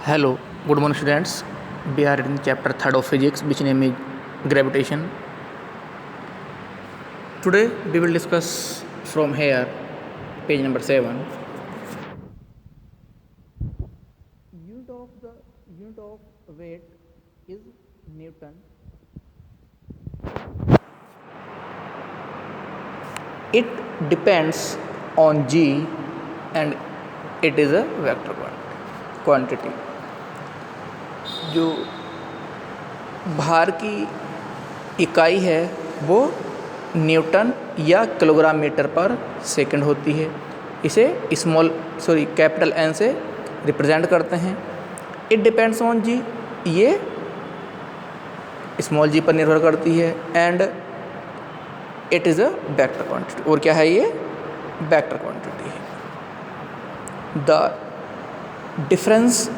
Hello, good morning students. We are in chapter 3rd of physics which name is gravitation. Today we will discuss from here page number 7. Unit of weight is Newton. It depends on g and it is a vector quantity. जो भार की इकाई है वो Newton या kilogram metre पर second होती है। इसे कैपिटल एन से रिप्रेजेंट करते हैं। इट डिपेंड्स ऑन जी, ये स्मॉल जी पर निर्भर करती है। And it is a vector quantity, और क्या है ये? वेक्टर क्वांटिटी है। The difference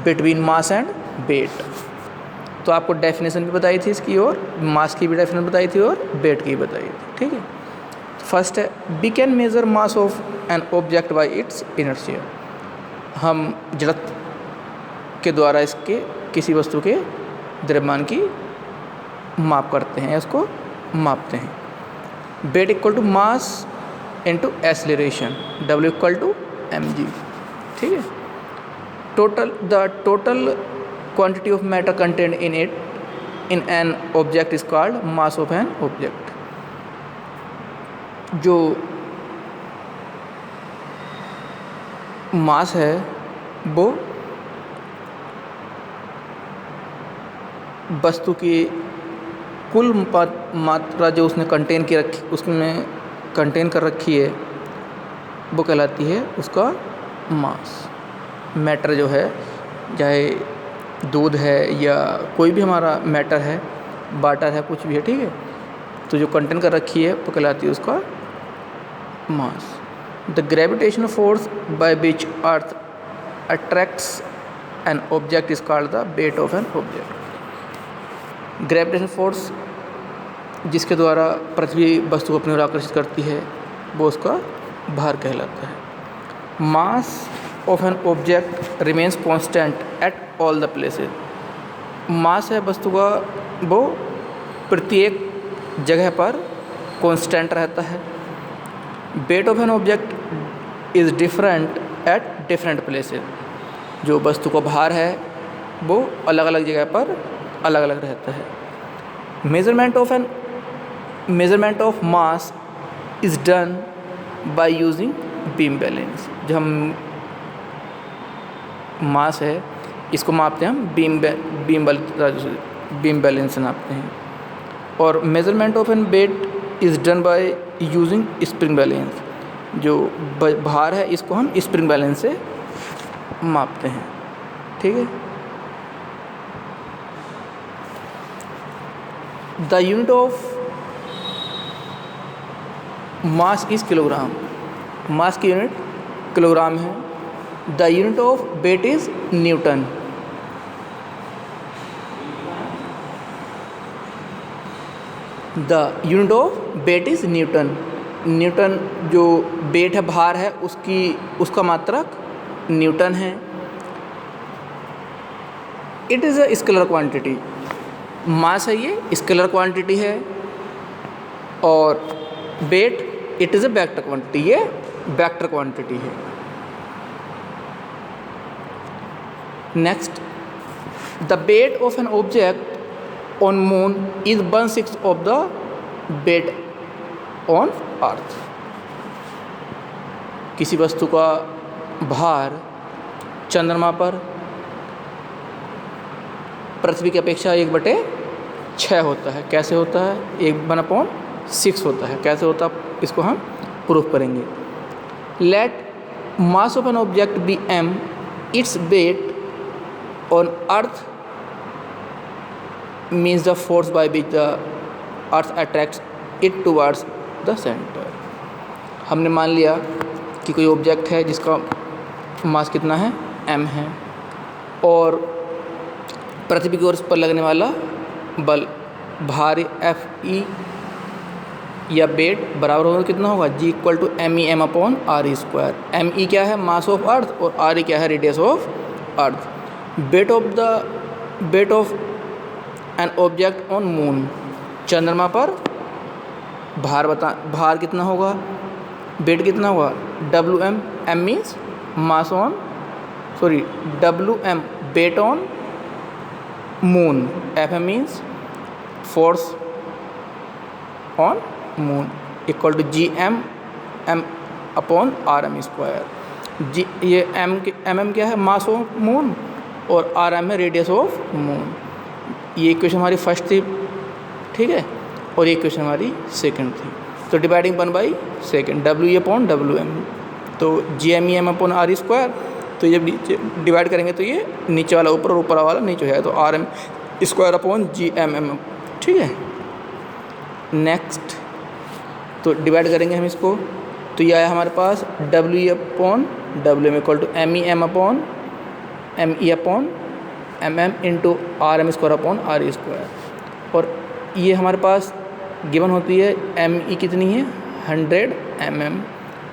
between mass and weight, तो आपको डेफिनेशन भी बताई थी इसकी, और मास की भी डेफिनेशन बताई थी और वेट की भी बताई थी। ठीक है, फर्स्ट है we can measure mass of an object by its inertia. हम जड़त्व के द्वारा इसके किसी वस्तु के द्रव्यमान की माप करते हैं, इसको मापते हैं। Weight equal to mass into acceleration, W equal to mg। ठीक है, the total quantity of matter contained in an object is called mass of an object। जो मास है वो वस्तु की कुल मात्रा जो उसने उसमें कंटेन कर रखी है वो कहलाती है उसका मास। मैटर जो है, चाहे दूध है या कोई भी हमारा मैटर है, वाटर है, कुछ भी है, ठीक है, तो जो कंटेन कर रखी है वो कहलाती है उसका mass. The gravitational force by which earth attracts an object is called the weight of an object. Gravitational force जिसके द्वारा पृथ्वी वस्तु को अपनी ओर आकर्षित करती है वो उसका भार कहलाता है। Mass of an object remains constant at all the places. Mass है वस्तु का वो प्रत्येक जगह पर कॉन्स्टेंट रहता है। Wait of an object is different at different places. जो वस्तु का भार है वो अलग अलग जगह पर अलग अलग रहता है। Measurement of mass is done by using beam balance. जो हम मास है इसको मापते हैं हम बीम बैलेंस से नापते हैं। और measurement of an weight is done by using spring balance. जो भार है इसको हम स्प्रिंग बैलेंस से मापते हैं। ठीक है, the unit of mass is kilogram. Mass की यूनिट किलोग्राम है। The unit of weight is newton. The unit of weight is newton. Newton जो वेट है, भार है, उसका मात्रक न्यूटन है। It is a scalar quantity. Mass है ये स्केलर क्वांटिटी है, और weight it is a vector quantity, ये वेक्टर क्वांटिटी है। Next, the weight of an object on moon is 1/6 of the weight on earth. किसी वस्तु का भार चंद्रमा पर पृथ्वी की अपेक्षा 1/6 होता है। कैसे होता है? 1/6 होता है। कैसे होता है इसको हम प्रूफ करेंगे। Let mass of an object be m, its weight on earth means the force by which the earth attracts it towards the center। हमने मान लिया कि कोई ऑब्जेक्ट है जिसका मास कितना है? m है, और पृथ्वी की ओर पर लगने वाला बल भार Fe या वेट बराबर होगा कितना होगा? G equal to m upon r square. m क्या है? मास ऑफ अर्थ, और r क्या है? Radius of earth. Wait of an object on moon, चंद्रमा पर भार कितना होगा, वेट कितना होगा, WM, M means mass on, WM weight on moon, FM means force on moon, equal to GM M upon RM square. ये MM क्या है, मास ऑफ मून, और RM है रेडियस ऑफ मून। ये इक्वेशन हमारी first थी, ठीक है, और ये इक्वेशन हमारी सेकंड थी। तो डिवाइडिंग 1/2 WE अपॉन WM, तो GMEM अपॉन RE स्क्वायर। तो ये डिवाइड करेंगे तो ये नीचे वाला ऊपर और ऊपर वाला नीचे हो जाएगा, तो RM स्क्वायर अपॉन GMM, ठीक है। नेक्स्ट तो डिवाइड करेंगे हम इसको, तो ये आया हमारे पास WE upon WM equal to MEM upon ME upon MM into RM square upon RE square. और ये हमारे पास गिवन होती है ME कितनी है 100 mm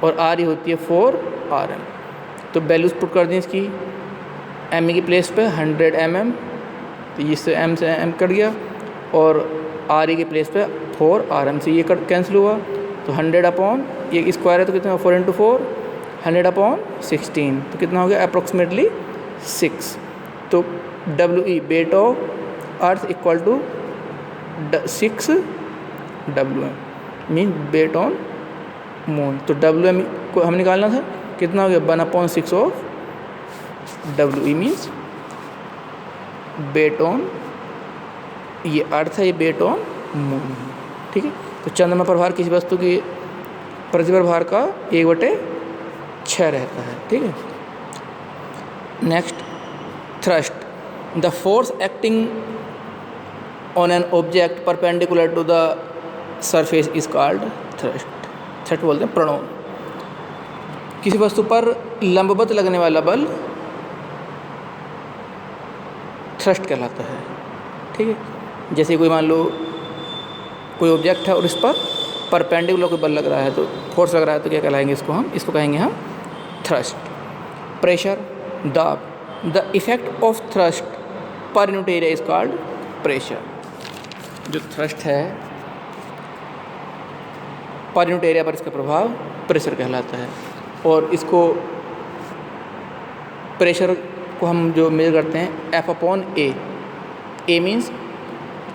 और RE होती है 4 RM। तो वैल्यूज पुट कर दें इसकी, ME की प्लेस पे 100 mm, तो इससे M से M कट गया, और RE की प्लेस पे 4 RM से ये कट कैंसिल हुआ, तो 100 अपॉन ये स्क्वायर है तो कितना 4 इंटू 4 100 अपॉन 16, तो कितना हो गया अप्रोक्सीमेटली 6। तो WE weight of earth equal to 6 WM mean weight on moon. तो WM को हम निकालना था, कितना हो गया 1/6 of WE means weight on, ये अर्थ है, ये वेट ऑन मून, ठीक है। तो चंद्रमा पर भार किसी वस्तु की पृथ्वी पर भार का 1/6 रहता है, ठीक है। Next thrust, the force acting on an object perpendicular to the surface is called thrust. Thrust बोलते हैं प्रणोन। किसी वस्तु पर लंबवत लगने वाला बल थ्रस्ट कहलाता है, ठीक है। जैसे कोई मान लो कोई ऑब्जेक्ट है और इस पर परपेंडिकुलर कोई बल लग रहा है, तो फोर्स लग रहा है, तो क्या कहलाएंगे इसको कहेंगे हम थ्रस्ट। प्रेशर, दाब, the effect of thrust per unit area is called pressure. जो थ्रस्ट है पर यूनिट एरिया पर इसका प्रभाव प्रेशर कहलाता है। और इसको प्रेशर को हम जो मेजर करते हैं F/A, A मीन्स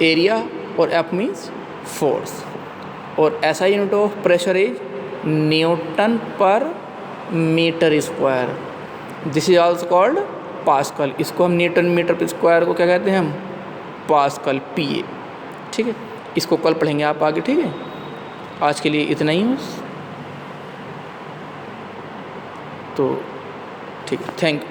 एरिया और F मीन्स फोर्स, और ऐसा unit of pressure is newton per metre square. This is also called pascal. इसको हम न्यूटन मीटर पर स्क्वायर को क्या कहते हैं हम पास्कल, PA, ठीक है। इसको कल पढ़ेंगे आप आगे, ठीक है। आज के लिए इतना ही बस, तो ठीक है, थैंक यू।